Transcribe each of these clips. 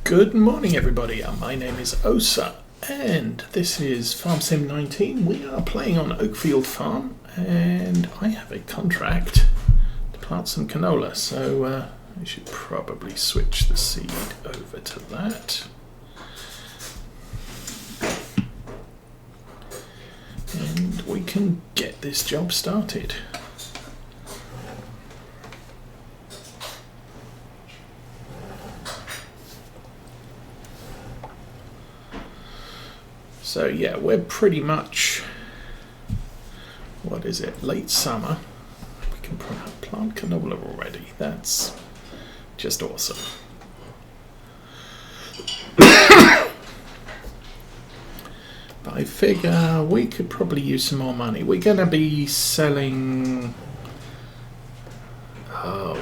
Good morning, everybody. My name is Osa, and this is FS19. We are playing on Oakfield Farm, and I have a contract to plant some canola, so I should probably switch the seed over to that. And we can get this job started. So yeah, we're pretty much, what is it, late summer. We can plant canola already. That's just awesome. But I figure we could probably use some more money. We're going to be selling,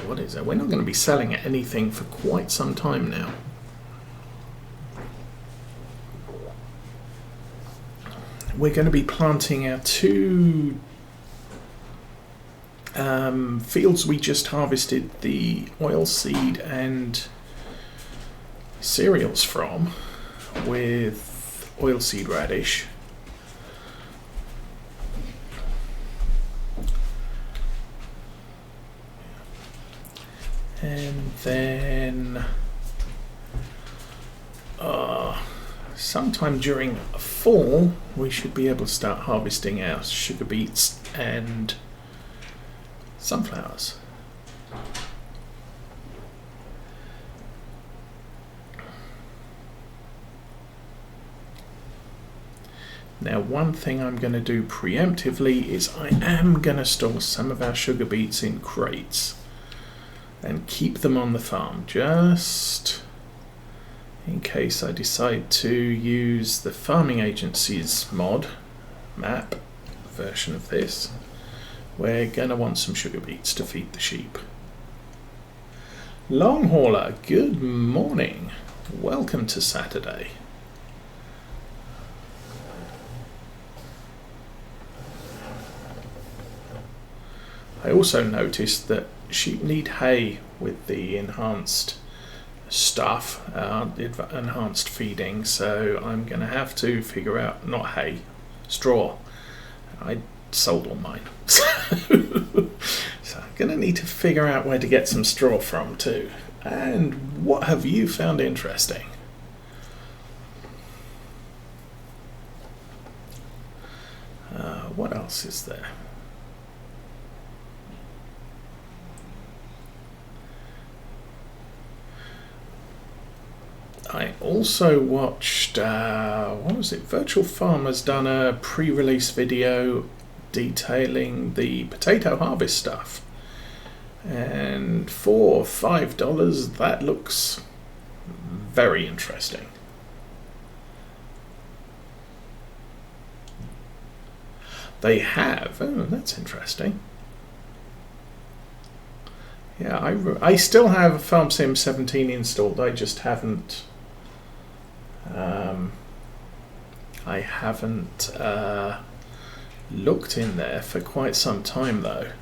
what is it? We're not going to be selling anything for quite some time now. We're going to be planting our two fields we just harvested the oilseed and cereals from with oilseed radish. And then sometime during fall we should be able to start harvesting our sugar beets and sunflowers. Now, one thing I'm going to do preemptively is I am going to store some of our sugar beets in crates and keep them on the farm, just in case I decide to use the farming agency's map version of this. We're going to want some sugar beets to feed the sheep. Long hauler, good morning. Welcome to Saturday. I also noticed that sheep need hay with the enhanced stuff, enhanced feeding, so I'm going to have to figure out, not hay, straw. I sold all mine. So I'm going to need to figure out where to get some straw from too. And what have you found interesting? What else is there? I also watched, what was it? Virtual Farmer's done a pre-release video detailing the potato harvest stuff. And for $5, that looks very interesting. They have, oh, that's interesting. Yeah, I still have FS19 installed. I just haven't. I haven't looked in there for quite some time though.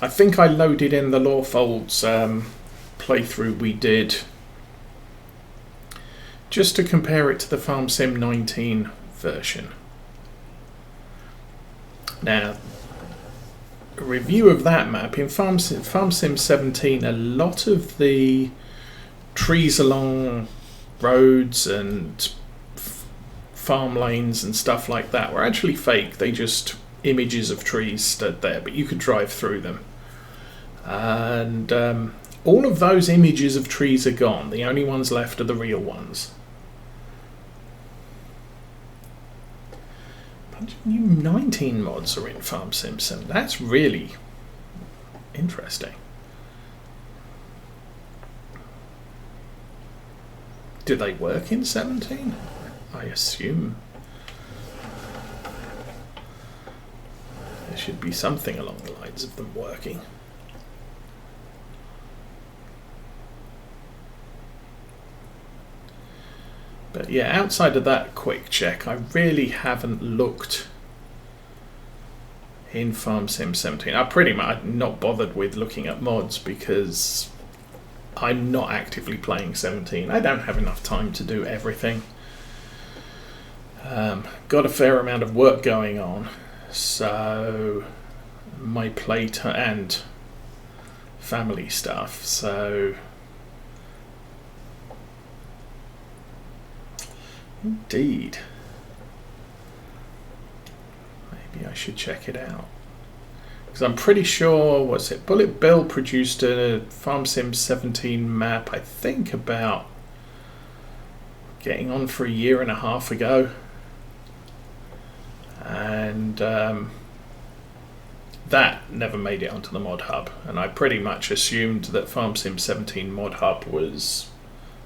I think I loaded in the Lawfolds playthrough we did just to compare it to the FS19 version. Now, a review of that map in FS17, a lot of the trees along roads and farm lanes and stuff like that were actually fake. They just images of trees stood there, but you could drive through them. And all of those images of trees are gone. The only ones left are the real ones. New 19 mods are in FS17. That's really interesting. Do they work in 17? I assume there should be something along the lines of them working. But yeah, outside of that quick check, I really haven't looked in Farm Sim 17. I pretty much not bothered with looking at mods because I'm not actively playing 17. I don't have enough time to do everything. Got a fair amount of work going on, so my playtime and family stuff, so indeed. Maybe I should check it out. Because I'm pretty sure, what's it, Bullet Bill produced a Farm Sim 17 map, I think about getting on for a year and a half ago. And that never made it onto the mod hub. And I pretty much assumed that Farm Sim 17 mod hub was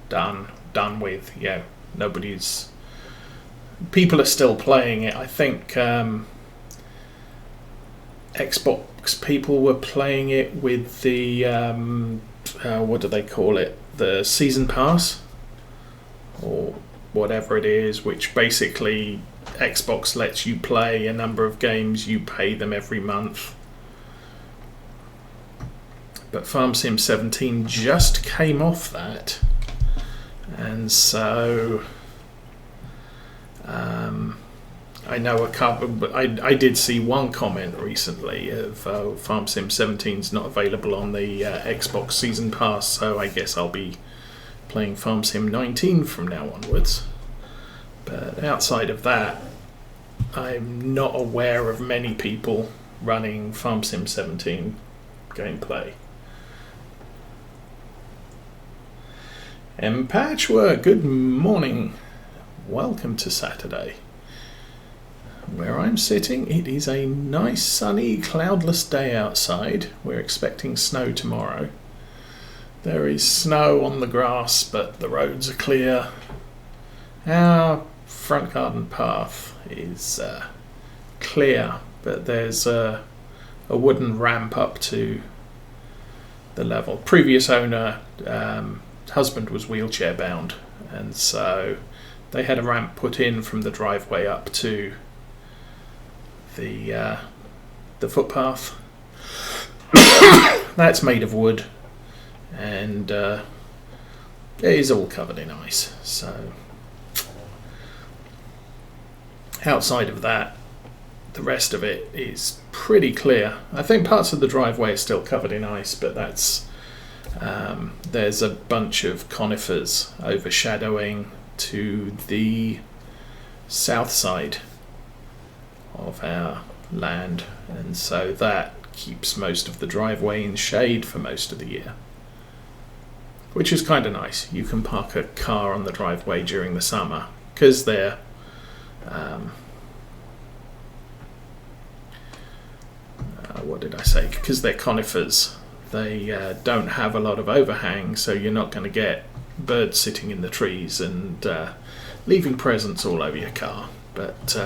done with. Yeah, nobody's... People are still playing it. I think Xbox people were playing it with the what do they call it, the season pass or whatever it is, which basically Xbox lets you play a number of games, you pay them every month. But Farm Sim 17 just came off that, and so I know a couple, but I did see one comment recently of Farm Sim 17's not available on the Xbox Season Pass, so I guess I'll be playing Farm Sim 19 from now onwards. But outside of that, I'm not aware of many people running Farm Sim 17 gameplay. Patchwork, good morning. Welcome to Saturday. Where I'm sitting, it is a nice sunny cloudless day outside. We're expecting snow tomorrow. There is snow on the grass, but the roads are clear. Our front garden path is clear, but there's a wooden ramp up to the level. Previous owner, husband was wheelchair bound, and so they had a ramp put in from the driveway up to the footpath. That's made of wood, and it is all covered in ice. So outside of that, the rest of it is pretty clear. I think parts of the driveway are still covered in ice, but that's there's a bunch of conifers overshadowing to the south side of our land, and so that keeps most of the driveway in shade for most of the year, which is kind of nice. You can park a car on the driveway during the summer because they're what did I say? Because they're conifers. They don't have a lot of overhang, so you're not going to get birds sitting in the trees and leaving presents all over your car. But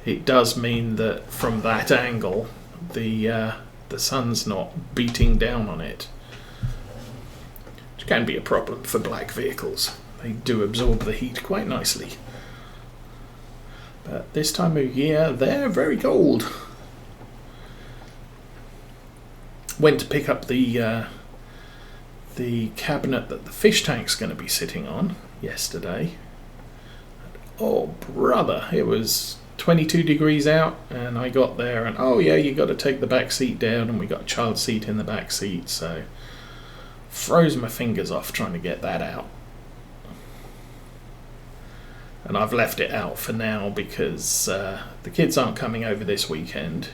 it does mean that from that angle, the sun's not beating down on it, which can be a problem for black vehicles. They do absorb the heat quite nicely. But this time of year, they're very cold. Went to pick up the cabinet that the fish tank's going to be sitting on yesterday. Oh brother, it was 22 degrees out, and I got there and oh yeah, you got to take the back seat down, and we got a child seat in the back seat, so froze my fingers off trying to get that out. And I've left it out for now because the kids aren't coming over this weekend,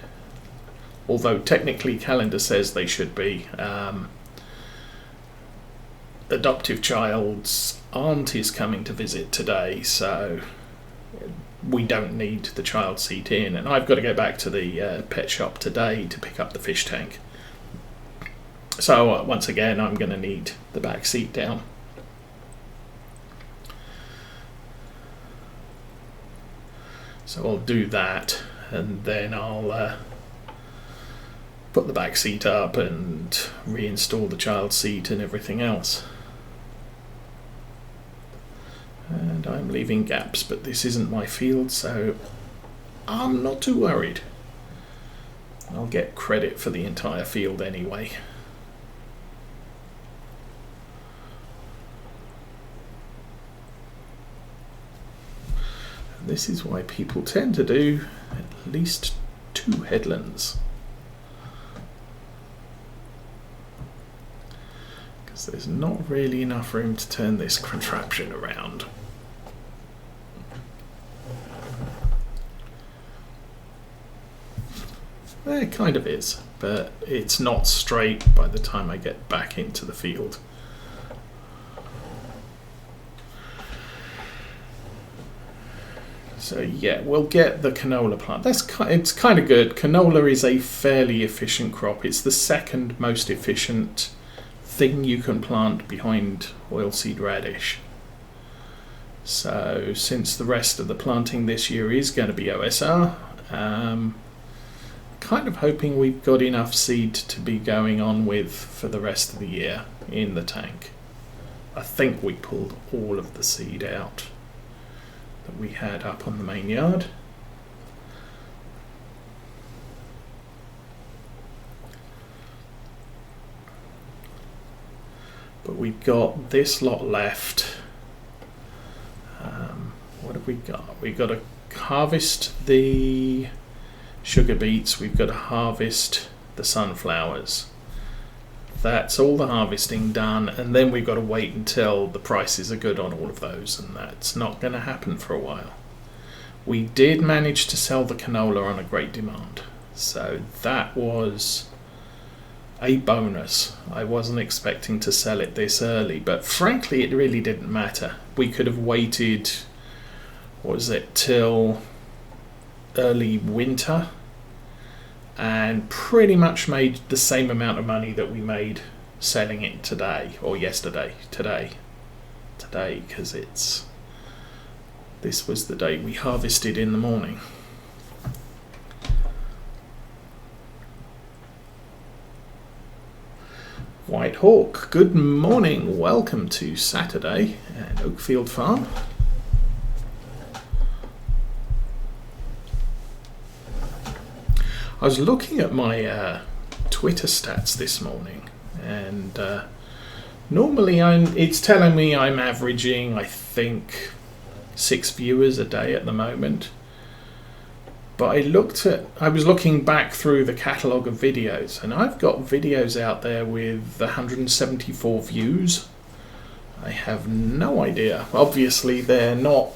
although technically calendar says they should be. Adoptive child's aunt is coming to visit today, so we don't need the child seat in, and I've got to go back to the pet shop today to pick up the fish tank. So once again, I'm going to need the back seat down. So I'll do that, and then I'll put the back seat up and reinstall the child seat and everything else. And I'm leaving gaps, but this isn't my field, so I'm not too worried. I'll get credit for the entire field anyway. And this is why people tend to do at least 2 headlands. Because there's not really enough room to turn this contraption around. It kind of is, but it's not straight by the time I get back into the field. So yeah, we'll get the canola plant. It's kind of good. Canola is a fairly efficient crop. It's the second most efficient thing you can plant behind oilseed radish. So since the rest of the planting this year is going to be OSR, kind of hoping we've got enough seed to be going on with for the rest of the year in the tank. I think we pulled all of the seed out that we had up on the main yard. But we've got this lot left. What have we got? We've got to harvest the sugar beets, we've got to harvest the sunflowers. That's all the harvesting done, and then we've got to wait until the prices are good on all of those, and that's not going to happen for a while. We did manage to sell the canola on a great demand, so that was a bonus. I wasn't expecting to sell it this early, but frankly it really didn't matter. We could have waited, what was it, till early winter and pretty much made the same amount of money that we made selling it today or yesterday. Today because this was the day we harvested in the morning. White Hawk, good morning, welcome to Saturday at Oakfield Farm. I was looking at my Twitter stats this morning, and normally it's telling me I'm averaging, I think, 6 viewers a day at the moment. But I was looking back through the catalogue of videos, and I've got videos out there with 174 views. I have no idea. Obviously, they're not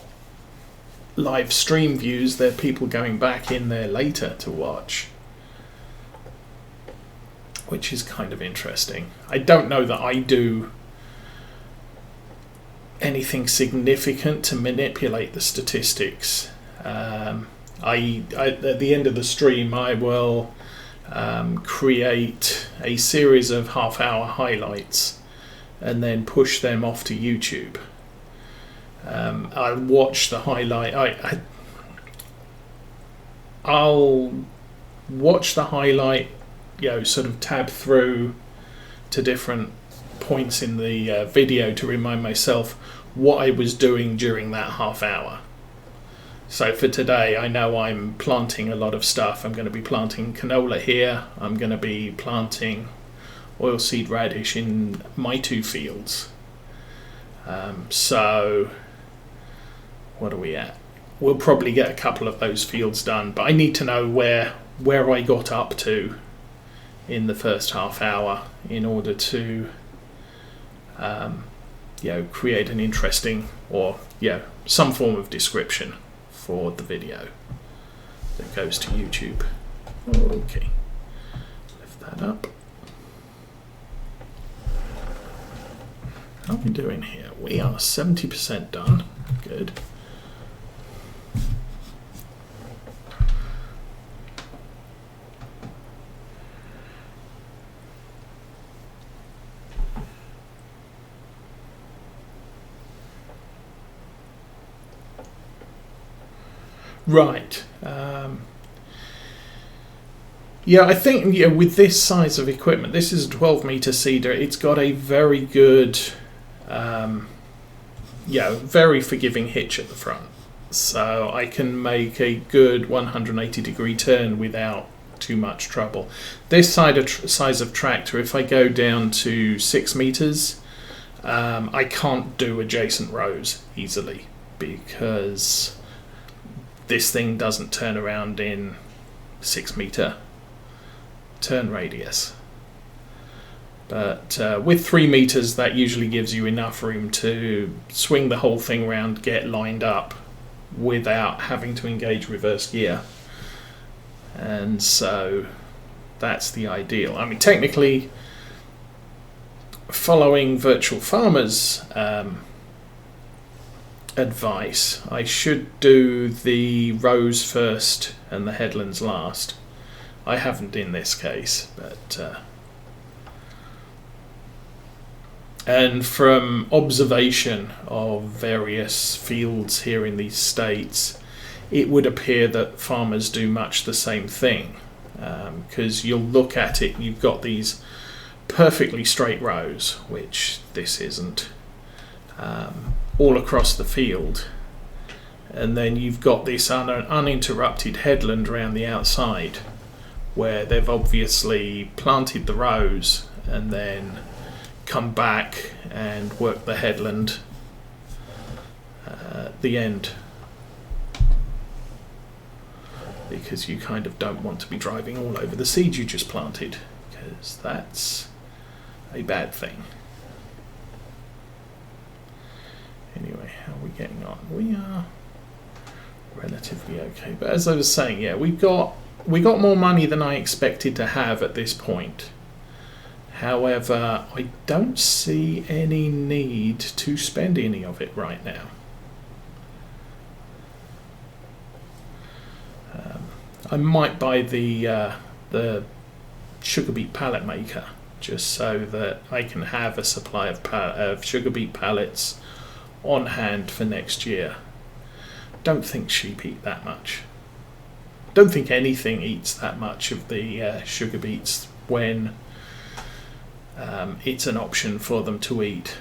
live stream views, they're people going back in there later to watch, which is kind of interesting. I don't know that I do anything significant to manipulate the statistics. At the end of the stream, I will create a series of half-hour highlights and then push them off to YouTube. I'll watch the highlight. I'll watch the highlight, sort of tab through to different points in the video to remind myself what I was doing during that half hour. So for today, I know I'm planting a lot of stuff. I'm going to be planting canola here. I'm going to be planting oilseed radish in my 2 fields. So what are we at? We'll probably get a couple of those fields done, but I need to know where I got up to in the first half hour in order to create an interesting or some form of description for the video that goes to YouTube. Okay, lift that up. How are we doing here? We are 70% done. Good. Right. I think with this size of equipment, this is a 12-meter seeder. It's got a very good, very forgiving hitch at the front. So I can make a good 180-degree turn without too much trouble. This size of tractor, if I go down to 6 meters, I can't do adjacent rows easily because this thing doesn't turn around in 6 meter turn radius. But with 3 meters, that usually gives you enough room to swing the whole thing around, get lined up without having to engage reverse gear. And so that's the ideal. I mean, technically, following Virtual Farmer's advice, I should do the rows first and the headlands last. I haven't in this case, but and from observation of various fields here in these states, it would appear that farmers do much the same thing, because you'll look at it, you've got these perfectly straight rows, which this isn't, all across the field, and then you've got this uninterrupted headland around the outside where they've obviously planted the rows and then come back and work the headland at the end, because you kind of don't want to be driving all over the seed you just planted, because that's a bad thing. Anyway, how are we getting on? We are relatively okay, but as I was saying, yeah, we got more money than I expected to have at this point. However, I don't see any need to spend any of it right now. I might buy the sugar beet pallet maker just so that I can have a supply of sugar beet pallets on hand for next year. Don't think sheep eat that much. Don't think anything eats that much of the sugar beets when it's an option for them to eat.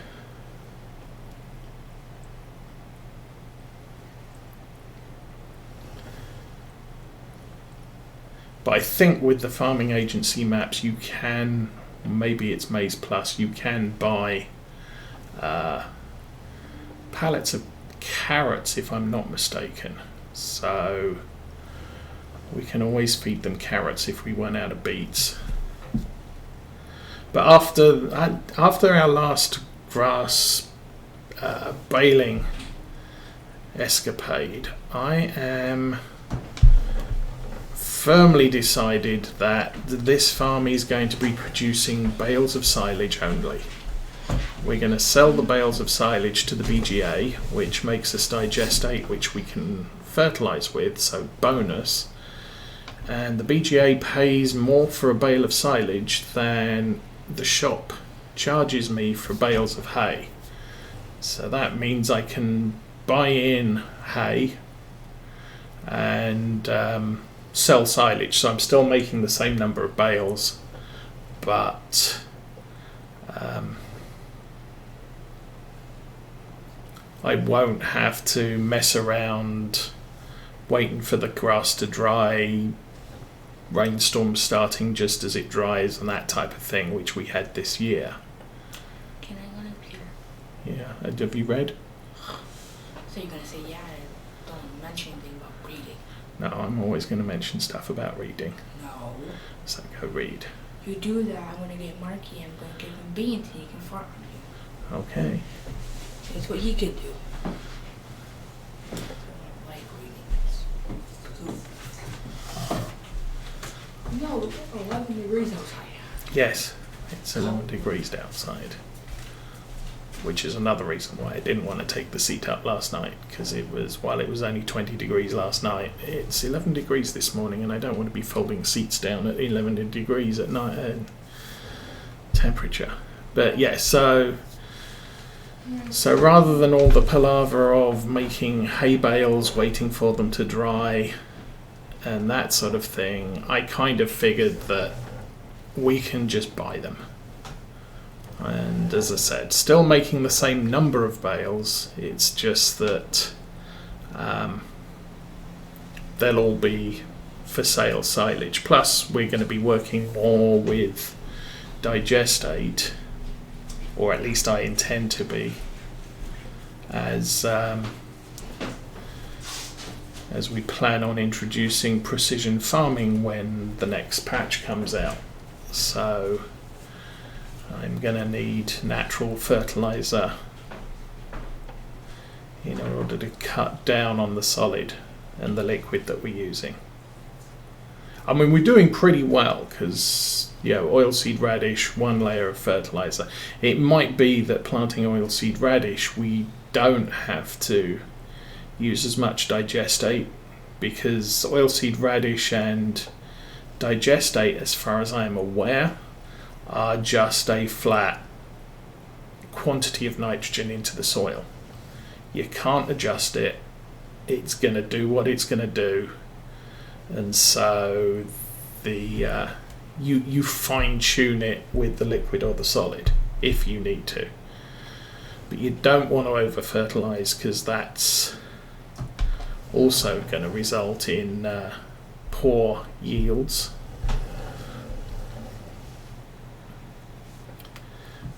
But I think with the farming agency maps, you can, maybe it's Maize Plus, you can buy pallets of carrots, if I'm not mistaken. So we can always feed them carrots if we run out of beets. But after our last grass baling escapade, I am firmly decided that this farm is going to be producing bales of silage only. We're going to sell the bales of silage to the BGA, which makes us digestate, which we can fertilise with, so bonus. And the BGA pays more for a bale of silage than the shop charges me for bales of hay. So that means I can buy in hay and sell silage. So I'm still making the same number of bales, but I won't have to mess around waiting for the grass to dry, rainstorms starting just as it dries and that type of thing, which we had this year. Can I go up here? Yeah, have you read? So you're going to say, yeah, don't mention anything about reading. No, I'm always going to mention stuff about reading. No. So go read. You do that, I'm going to get Marky and I'm going to give him beans and he can fart on you. Okay. That's what he could do. Like reading. No, look at 11 degrees outside. Yes, it's 11 degrees outside. Which is another reason why I didn't want to take the seat up last night, because while it was only 20 degrees last night, it's 11 degrees this morning, and I don't want to be folding seats down at 11 degrees at night temperature. But yeah, so rather than all the palaver of making hay bales, waiting for them to dry, and that sort of thing, I kind of figured that we can just buy them. And as I said, still making the same number of bales, it's just that they'll all be for sale silage. Plus, we're going to be working more with digestate, or at least I intend to be, as we plan on introducing precision farming when the next patch comes out. So I'm going to need natural fertilizer in order to cut down on the solid and the liquid that we're using. I mean, we're doing pretty well because, oilseed radish, 1 layer of fertilizer. It might be that planting oilseed radish, we don't have to use as much digestate, because oilseed radish and digestate, as far as I am aware, are just a flat quantity of nitrogen into the soil. You can't adjust it. It's going to do what it's going to do, and so you fine tune it with the liquid or the solid if you need to, but you don't want to over fertilize, because that's also going to result in poor yields.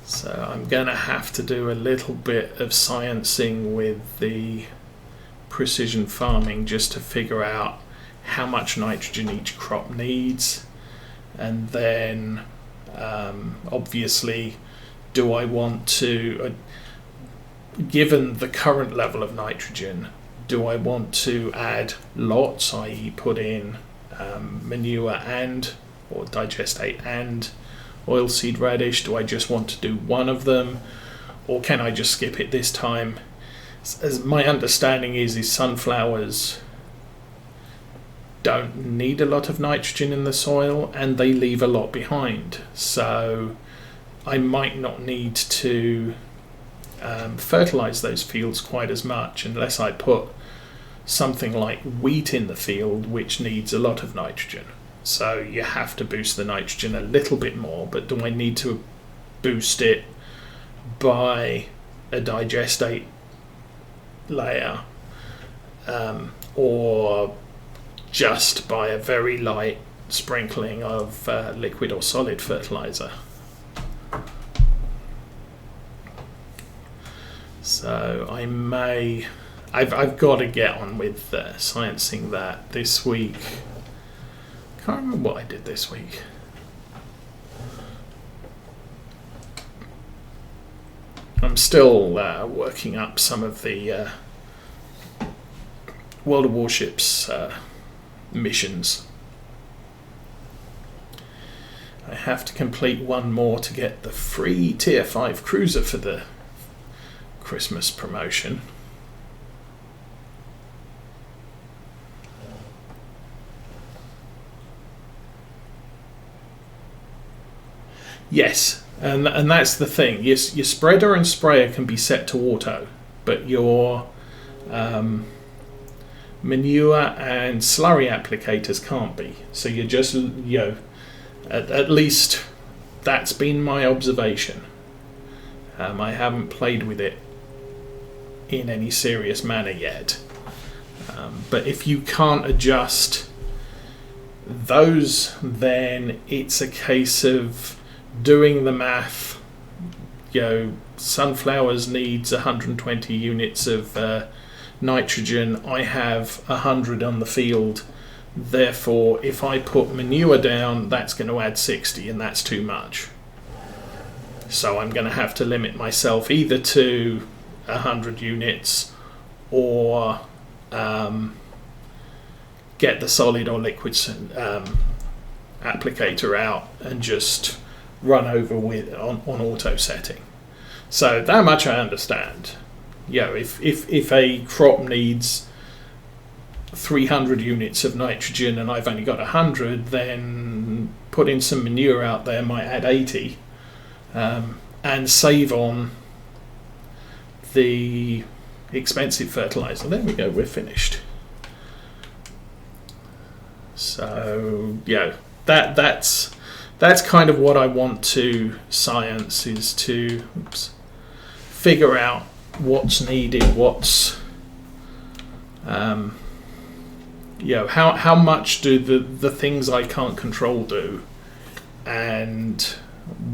So I'm going to have to do a little bit of sciencing with the precision farming just to figure out how much nitrogen each crop needs, and then obviously, do I want to, given the current level of nitrogen, do I want to add lots, i.e. put in manure and, or digestate and oilseed radish? Do I just want to do one of them, or can I just skip it this time? As my understanding is sunflowers don't need a lot of nitrogen in the soil and they leave a lot behind, so I might not need to fertilize those fields quite as much unless I put something like wheat in the field, which needs a lot of nitrogen. So you have to boost the nitrogen a little bit more, but do I need to boost it by a digestate layer, or just by a very light sprinkling of liquid or solid fertilizer? So I've got to get on with sciencing that this week. Can't remember what I did this week. I'm still working up some of the World of Warships missions. I have to complete one more to get the free Tier 5 cruiser for the Christmas promotion. Yes, and that's the thing. Your spreader and sprayer can be set to auto, but your manure and slurry applicators can't be. So you're just, at least that's been my observation. I haven't played with it in any serious manner yet. But if you can't adjust those, then it's a case of doing the math. Sunflowers needs 120 units of nitrogen. I have 100 on the field. Therefore, if I put manure down, that's going to add 60, and that's too much. So I'm going to have to limit myself either to 100 units or get the solid or liquid applicator out and just run over with on auto setting. So that much I understand. If a crop needs 300 units of nitrogen and I've only got 100, then putting some manure out there might add 80, and save on the expensive fertilizer. There we go, we're finished. So that's kind of what I want to science, is to figure out what's needed, what's how much do the things I can't control do, and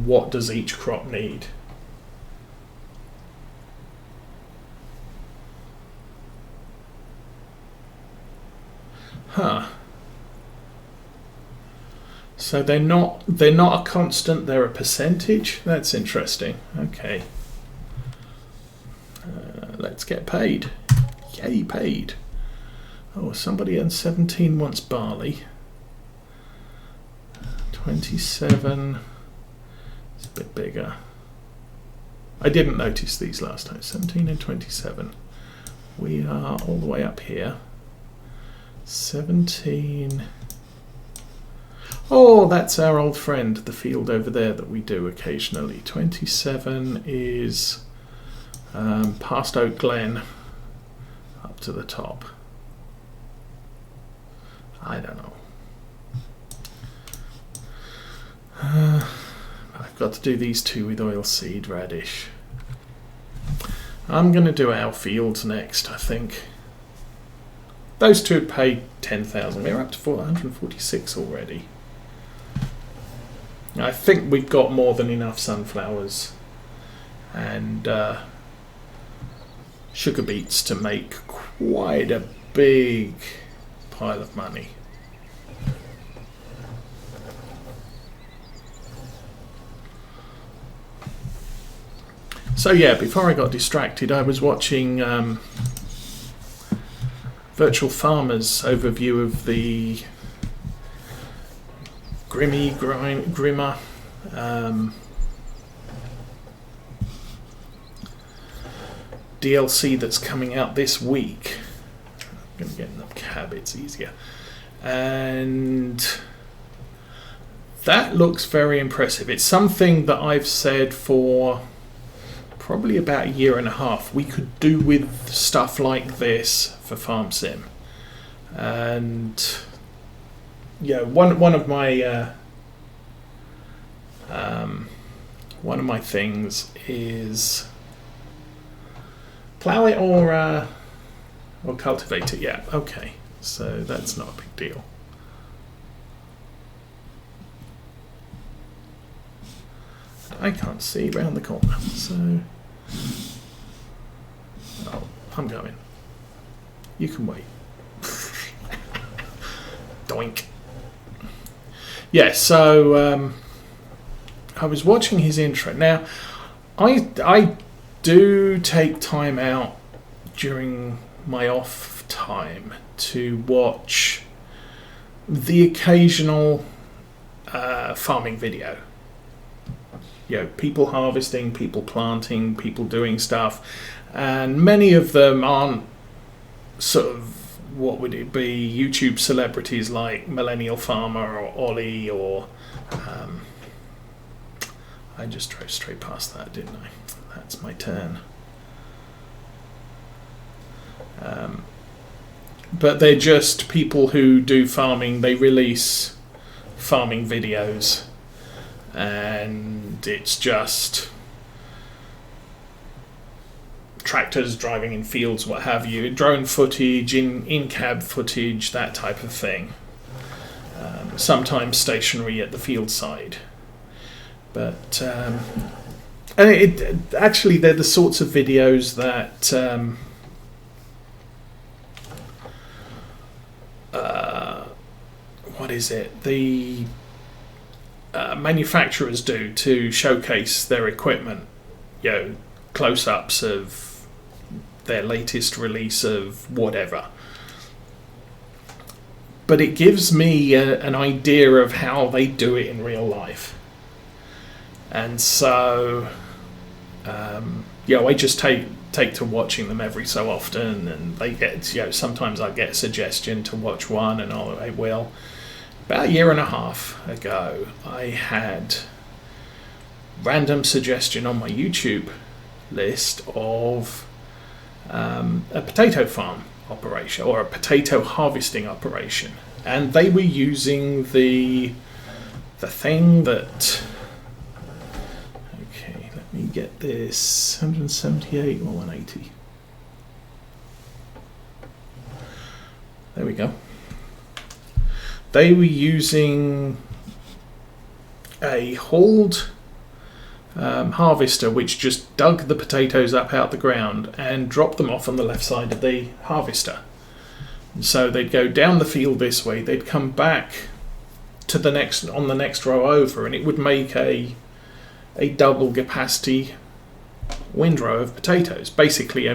what does each crop need? Huh. So they're not a constant, they're a percentage. That's interesting. Okay. Let's get paid. Yay, paid. Oh, somebody on 17 wants barley. 27. It's a bit bigger. I didn't notice these last time. 17 and 27. We are all the way up here. 17. Oh, that's our old friend, the field over there that we do occasionally. 27 is past Oak Glen up to the top. I don't know. I've got to do these two with oilseed radish. I'm going to do our fields next, I think. Those two paid 10,000. We're up to 446 already. I think we've got more than enough sunflowers and sugar beets to make quite a big pile of money. So yeah, before I got distracted, I was watching Virtual Farmer's overview of the Grimmer DLC that's coming out this week. I'm going to get in the cab, it's easier. And that looks very impressive. It's something that I've said for probably about a year and a half. We could do with stuff like this for Farm Sim. And yeah, one of my things is plough it or cultivate it. Yeah, okay. So that's not a big deal. I can't see round the corner, so I'm going. You can wait. Doink. Yeah, so I was watching his intro. Now, I do take time out during my off time to watch the occasional farming video. You know, people harvesting, people planting, people doing stuff, and many of them aren't sort of, what would it be, YouTube celebrities like Millennial Farmer or Ollie or I just drove straight past that, didn't I? That's my turn. But they're just people who do farming. They release farming videos, and it's just tractors driving in fields, what have you, drone footage, in-cab footage, that type of thing. Sometimes stationary at the field side. But and actually they're the sorts of videos that what is it? The manufacturers do to showcase their equipment. You know, close-ups of their latest release of whatever. But it gives me an idea of how they do it in real life. And so, I just take to watching them every so often, and they get, sometimes I get a suggestion to watch one, and I will. About a year and a half ago, I had random suggestion on my YouTube list of a potato farm operation or a potato harvesting operation, and they were using the thing that. Okay, let me get this. 178 or 180. There we go. they were using a hauled harvester which just dug the potatoes up out the ground and dropped them off on the left side of the harvester. And so they'd go down the field this way, they'd come back to the next row over, and it would make a double capacity windrow of potatoes, basically a